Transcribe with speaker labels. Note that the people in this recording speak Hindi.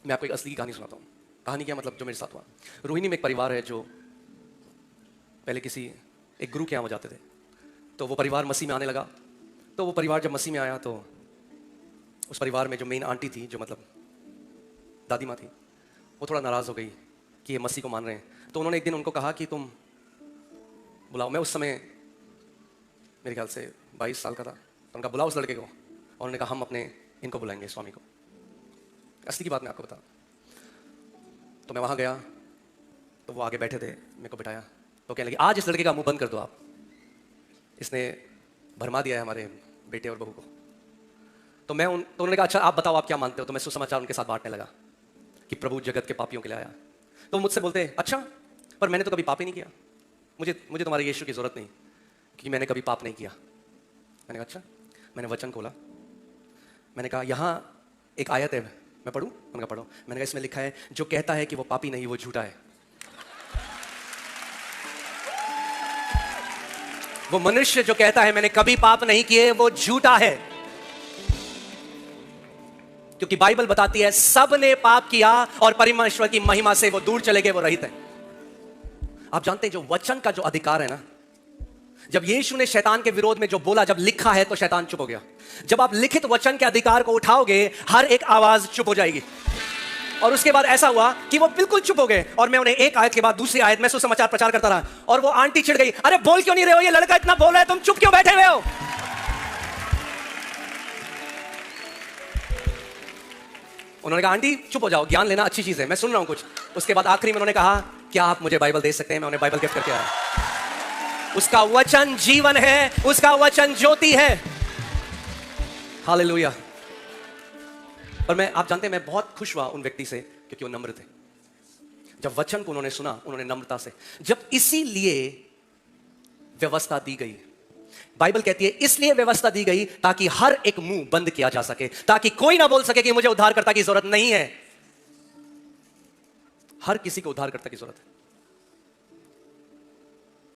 Speaker 1: मैं आपको एक असली कहानी सुनाता हूँ। कहानी क्या मतलब, जो मेरे साथ हुआ। रोहिणी में एक परिवार है जो पहले किसी एक गुरु के यहाँ वो जाते थे, तो वो परिवार मसीह में आने लगा। तो वो परिवार जब मसीह में आया तो उस परिवार में जो मेन आंटी थी, जो मतलब दादी माँ थी, वो थोड़ा नाराज़ हो गई कि ये मसीह को मान रहे हैं। तो उन्होंने एक दिन उनको कहा कि तुम बुलाओ। मैं उस समय मेरे ख्याल से 22 साल का था। तो उनका बुलाओ उस लड़के को, और उन्होंने कहा हम अपने इनको बुलाएंगे, स्वामी को। असली की बात मैं आपको बता। तो मैं वहाँ गया, तो वो आगे बैठे थे, मेरे को बिठाया। तो कहने लगे आज इस लड़के का मुंह बंद कर दो आप, इसने भरमा दिया है हमारे बेटे और बहू को। तो उन्होंने कहा अच्छा आप बताओ आप क्या मानते हो। तो मैं सुसमाचार उनके साथ बांटने लगा कि प्रभु जगत के पापियों के लिए आया। तो मुझसे बोलते अच्छा, पर मैंने तो कभी पाप ही नहीं किया, मुझे तुम्हारे यीशु की जरूरत नहीं, क्योंकि मैंने कभी पाप नहीं किया। मैंने कहा अच्छा। मैंने वचन खोला, मैंने कहा यहाँ एक आयत है, मैं पढ़ूं? उन्होंने कहा पढ़ो। मैंने कहा इसमें लिखा है जो कहता है कि वो पापी नहीं वो झूठा है। वो मनुष्य जो कहता है मैंने कभी पाप नहीं किए वो झूठा है, क्योंकि बाइबल बताती है सब ने पाप किया और परमेश्वर की महिमा से वो दूर चले गए, वो रहित है। आप जानते हैं जो वचन का जो अधिकार है ना, जब यीशु ने शैतान के विरोध में जो बोला, जब लिखा है तो शैतान चुप हो गया। जब आप लिखित वचन के अधिकार को उठाओगे हर एक आवाज चुप हो जाएगी। और उसके बाद ऐसा हुआ कि वो बिल्कुल चुप हो गए, और मैं उन्हें एक आयत के बाद दूसरी आयत में सुसमाचार प्रचार करता रहा। और वो आंटी चिढ़ गई, अरे बोल क्यों नहीं रहे हो, ये लड़का इतना बोल रहा है, तुम चुप क्यों बैठे हुए हो। उन्होंने कहा आंटी चुप हो जाओ, ज्ञान लेना अच्छी चीज है, मैं सुन रहा हूं कुछ। उसके बाद आखिरी में उन्होंने कहा क्या आप मुझे बाइबल दे सकते हैं? मैं उन्हें बाइबल गिफ्ट करके आया। उसका वचन जीवन है, उसका वचन ज्योति है। हालेलुया। और आप जानते हैं मैं बहुत खुश हुआ उन व्यक्ति से, क्योंकि वो नम्र थे। जब वचन को उन्होंने सुना, उन्होंने नम्रता से, जब इसीलिए व्यवस्था दी गई। बाइबल कहती है इसलिए व्यवस्था दी गई ताकि हर एक मुंह बंद किया जा सके, ताकि कोई ना बोल सके कि मुझे उद्धारकर्ता की जरूरत नहीं है। हर किसी को उद्धारकर्ता की जरूरत है।